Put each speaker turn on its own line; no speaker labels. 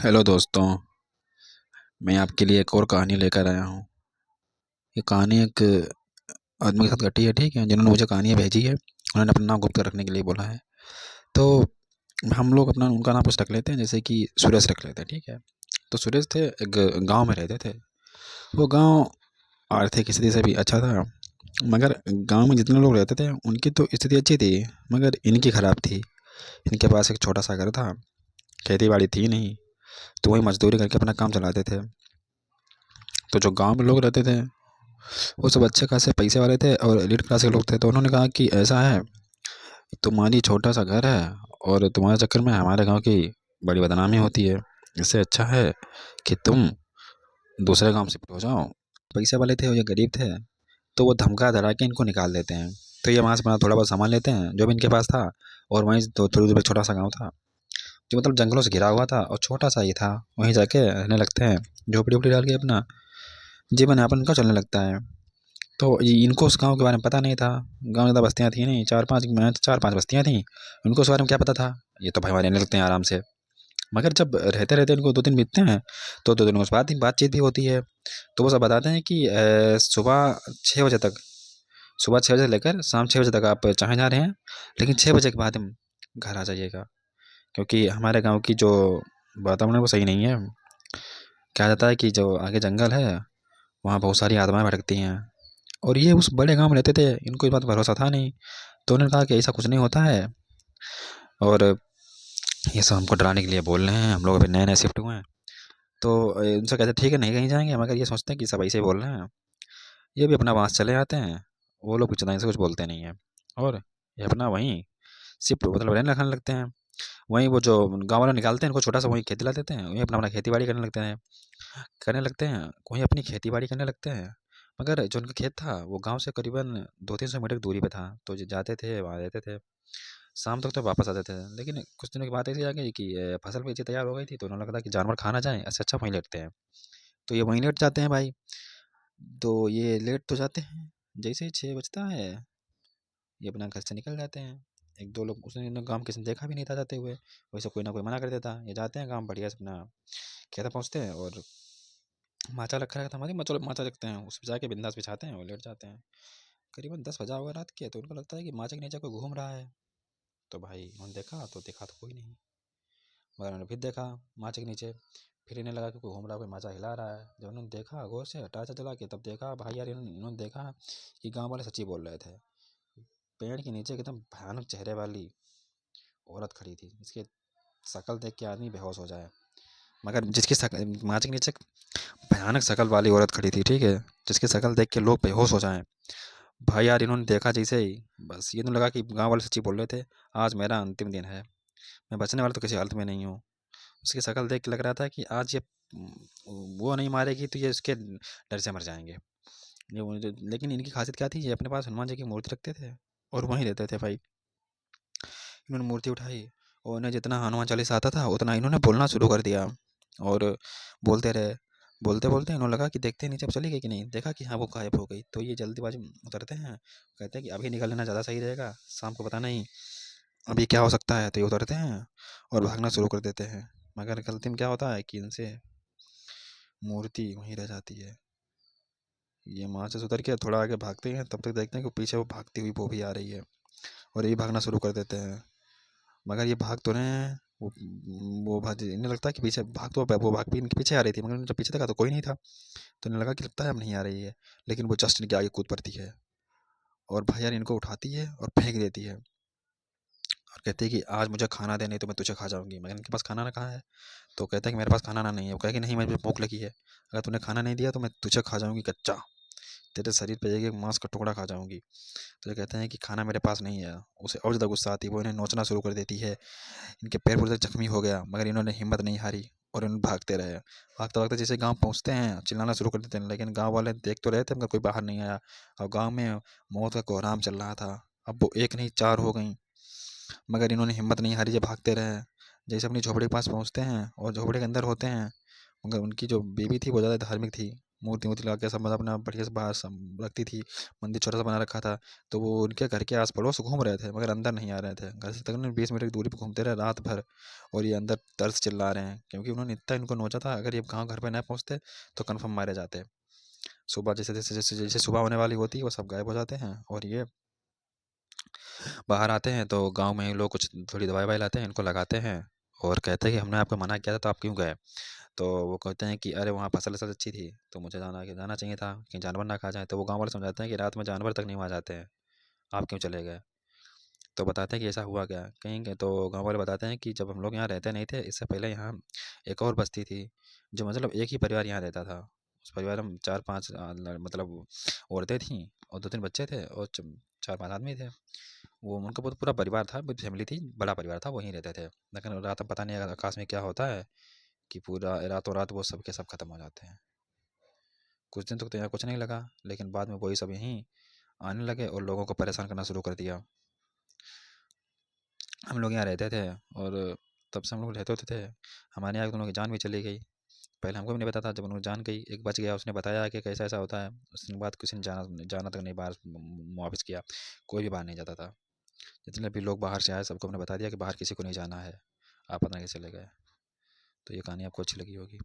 Hello दोस्तों। मैं आपके लिए एक और कहानी लेकर आया हूँ। ये कहानी एक आदमी के साथ घटी है, ठीक है। जिन्होंने मुझे कहानी भेजी है, उन्होंने अपना नाम गुप्त रखने के लिए बोला है। तो हम लोग अपना उनका नाम कुछ रख लेते हैं, जैसे कि सुरेश रख लेते हैं, ठीक है। तो सुरेश थे, एक गांव में रहते थे। वो गांव आर्थिक स्थिति से भी अच्छा था, मगर गांव में जितने लोग रहते थे उनकी तो स्थिति अच्छी थी, मगर इनकी खराब थी। इनके पास एक छोटा सा घर था, खेती बाड़ी थी नहीं, तो वही मजदूरी करके अपना काम चलाते थे। तो जो गांव में लोग रहते थे वो सब अच्छे खासे पैसे वाले थे और एलिट क्लास के लोग थे। तो उन्होंने कहा कि ऐसा है, तुम्हारी छोटा सा घर है और तुम्हारे चक्कर में हमारे गांव की बड़ी बदनामी होती है। इससे अच्छा है कि तुम दूसरे गांव शिफ्ट हो जाओ। पैसे वाले थे और ये गरीब थे, तो वो धमका धरा के इनको निकाल देते हैं। तो ये वहाँ से अपना थोड़ा बहुत सामान लेते हैं जो भी इनके पास था, और वहीं तो थोड़ी दूर पे छोटा सा गाँव था जो मतलब जंगलों से घिरा हुआ था और छोटा सा ही था। वहीं जाके रहने लगते हैं, झोपड़ी वोपड़ी डाल के अपना जीवन यापन का चलने लगता है। तो इनको उस गाँव के बारे में पता नहीं था। गाँव में ज़्यादा बस्तियाँ थी नहीं, चार पांच बस्तियाँ थी। उनको उस बारे में क्या पता था। ये तो भाई हमारे रहने लगते हैं आराम से। मगर जब रहते रहते उनको 2 दिन बीतते हैं, तो 2 दिन उस बातचीत भी होती है। तो वो सब बताते हैं कि सुबह 6 बजे तक, सुबह 6 बजे से लेकर शाम 6 बजे तक आप चाहे जा रहे हैं, लेकिन 6 बजे के बाद हम घर आ जाइएगा, क्योंकि हमारे गाँव की जो वातावरण है वो सही नहीं है। कहा जाता है कि जो आगे जंगल है वहाँ बहुत सारी आत्माएं भटकती हैं। और ये उस बड़े गांव में रहते थे, इनको इस बात पर भरोसा था नहीं। तो उन्होंने कहा कि ऐसा कुछ नहीं होता है, और ये सब हमको डराने के लिए बोल रहे हैं। हम लोग अभी नए नए शिफ्ट हुए हैं। तो उनसे कहते ठीक है, नहीं कहीं जाएंगे, मगर ये सोचते हैं कि सब ऐसे ही बोल रहे हैं। ये भी अपना वहाँ से चले जाते हैं। वो लोग कुछ से कुछ बोलते नहीं है, और ये अपना वहीं शिफ्ट मतलब रहने खाने लगते हैं। वहीं वो जो गाँव वाले निकालते हैं इनको छोटा सा, वहीं खेती ला देते हैं, वहीं अपना अपना खेती बाड़ी करने लगते हैं, वहीं अपनी खेती बाड़ी करने लगते हैं। मगर जो उनका खेत था वो गांव से करीबन 200-300 मीटर की दूरी पे था। तो जाते थे, वहाँ रहते थे, शाम तक तो वापस आते थे। लेकिन कुछ दिनों की बात ऐसी आ गई कि फसल बेची तैयार हो गई थी, तो उन्होंने लगा कि जानवर खा ना जाए, इससे अच्छा वहीं लेटते हैं। तो ये वहीं लेट जाते हैं भाई। तो ये लेट तो जाते हैं, जैसे ही 6 बजता है ये अपना घर से निकल जाते हैं। एक दो लोग उसने गांव किसी ने देखा भी नहीं था जाते हुए, वैसे कोई ना कोई मना कर देता। ये जाते हैं गांव बढ़िया से अपना खेत पहुँचते हैं, और माचा रखा रहता है हमारी, चलो माचा रखते हैं, उस पर जाके बिंदास बिछाते हैं और लेट जाते हैं। करीबन 10 बजा होगा रात के, तो उनको लगता है कि माचा के नीचे कोई घूम रहा है। तो भाई उन्होंने देखा तो कोई नहीं। मगर उन्होंने फिर देखा माचा के नीचे, फिर इन्हें लगा कि कोई घूम रहा है, कोई माचा हिला रहा है। जब उन्होंने देखा गौर से टार्च जला के, तब देखा भाई यार, इन्होंने देखा कि गांव वाले सच्ची बोल रहे थे। पेड़ के नीचे एकदम भयानक चेहरे वाली औरत खड़ी थी, जिसके शक्ल देख के आदमी बेहोश हो जाए। मगर माचा के नीचे एक भयानक शक्ल वाली औरत खड़ी थी, ठीक है, जिसकी शक्ल देख के लोग बेहोश हो जाएं। भाई यार इन्होंने देखा जैसे ही, बस ये तो लगा कि गांव वाले सच्ची बोल रहे थे, आज मेरा अंतिम दिन है, मैं बचने वाला तो किसी हालत में नहीं हूँ। उसकी शक्ल देख के लग रहा था कि आज ये वो नहीं मारेगी तो ये उसके डर से मर जाएंगे। लेकिन इनकी खासियत क्या थी, ये अपने पास हनुमान जी की मूर्ति रखते थे और वहीं रहते थे भाई। इन्होंने मूर्ति उठाई और उन्हें जितना हनुमान चालीसा आता था उतना इन्होंने बोलना शुरू कर दिया, और बोलते रहे। बोलते बोलते इन्होंने लगा कि देखते हैं नीचे अब चली गई कि नहीं, देखा कि हाँ वो गायब हो गई। तो ये जल्दीबाजी में उतरते हैं, कहते हैं कि अभी निकल लेना ज़्यादा सही रहेगा, शाम को पता नहीं अभी क्या हो सकता है। तो ये उतरते हैं और भागना शुरू कर देते हैं। मगर गलती में क्या होता है कि इनसे मूर्ति वहीं रह जाती है। ये वहाँ से उतर के थोड़ा आगे भागते हैं, तब तक देखते हैं कि पीछे वो भागती हुई वो भी आ रही है, और ये भागना शुरू कर देते हैं। मगर ये भाग तो रहे हैं, वो भाग, इन्हें लगता है कि पीछे भाग, तो वो भाग भी इनके पीछे आ रही थी, मगर जब पीछे देखा तो कोई नहीं था। तो इन्हें लगा कि लगता है अब नहीं आ रही है, लेकिन वो जस्ट इनके आगे कूद पड़ती है, और भाई यार इनको उठाती है और फेंक देती है, और कहती है कि आज मुझे खाना दे, नहीं तो मैं तुझे खा जाऊंगी। मगर इनके पास खाना ना कहाँ है। तो कहता है कि मेरे पास खाना ना नहीं है। वो कहे कि नहीं, मुझे भूख लगी है, अगर तूने खाना नहीं दिया तो मैं तुझे खा जाऊंगी कच्चा, तेरे शरीर पे एक एक मांस का टुकड़ा खा जाऊंगी। तो ये कहते हैं कि खाना मेरे पास नहीं है। उसे और ज़्यादा गुस्सा आती है, वो इन्हें नोचना शुरू कर देती है। इनके पैर पूरे तक जख्मी हो गया, मगर इन्होंने हिम्मत नहीं हारी और इन भागते रहे। भागते भागते जैसे गांव पहुंचते हैं चिल्लाना शुरू कर देते हैं, लेकिन गांव वाले देख तो रहे थे मगर कोई बाहर नहीं आया। और गांव में मौत का कोहराम चल रहा था। अब वो एक नहीं चार हो गई, मगर इन्होंने हिम्मत नहीं हारी, जब भागते रहे। जैसे अपनी झोपड़ी के पास पहुंचते हैं और झोपड़ी के अंदर होते हैं, मगर उनकी जो बीवी थी वो ज़्यादा धार्मिक थी, मूर्ति वूर्ति लगा के सब मतलब अपना बढ़िया से बाहर रखती थी। मंदिर छोटा सा बना रखा था, तो वो उनके घर के आस पड़ोस घूम रहे थे मगर अंदर नहीं आ रहे थे। घर से तकरीबन 20 मीटर की दूरी पर घूमते रहे रात भर, और ये अंदर तरस चिल्ला रहे हैं, क्योंकि उन्होंने इतना इनको नोचा था, अगर ये गाँव घर पे न पहुँचते तो कन्फर्म मारे जाते। सुबह जैसे जैसे जैसे जैसे सुबह होने वाली होती है वो सब गायब हो जाते हैं, और ये बाहर आते हैं तो गांव में ही लोग कुछ थोड़ी दवाई ववाई लाते हैं, इनको लगाते हैं, और कहते हैं कि हमने आपको मना किया था तो आप क्यों गए। तो वो कहते हैं कि अरे वहाँ फसल फसल अच्छी थी तो मुझे जाना चाहिए था कि जानवर ना खा जाए। तो वो गांव वाले समझाते हैं कि रात में जानवर तक नहीं वहाँ जाते हैं, आप क्यों चले गए। तो बताते हैं कि ऐसा हुआ क्या, कहेंगे तो गांव वाले बताते हैं कि जब हम लोग यहाँ रहते नहीं थे, इससे पहले यहाँ एक और बस्ती थी, जो मतलब एक ही परिवार यहाँ रहता था। उस परिवार में चार पांच मतलब औरतें थीं और दो तीन बच्चे थे, और चार पांच आदमी थे। वो उनका बहुत पूरा परिवार था, पूरी फैमिली थी, बड़ा परिवार था, वहीं रहते थे। लेकिन रात में पता नहीं आकाश में क्या होता है कि पूरा रातों रात वो सब के सब खत्म हो जाते हैं। कुछ दिन तक तो यहाँ कुछ नहीं लगा, लेकिन बाद में वही सब यहीं आने लगे और लोगों को परेशान करना शुरू कर दिया। हम लोग यहाँ रहते थे, और तब से हम लोग रहते होते थे। हमारे यहाँ दोनों की जान भी चली गई। पहले हमको भी नहीं पता था, जब उन्होंने जान गई, एक बच गया, उसने बताया कि कैसा ऐसा होता है। उसके बाद किसी ने जाना जाना तक नहीं बाहर वापस किया, कोई भी बाहर नहीं जाता था। जितने भी लोग बाहर से आए सबको हमने बता दिया कि बाहर किसी को नहीं जाना है, आप पता नहीं कैसे चले गए। तो ये कहानी आपको अच्छी लगी होगी।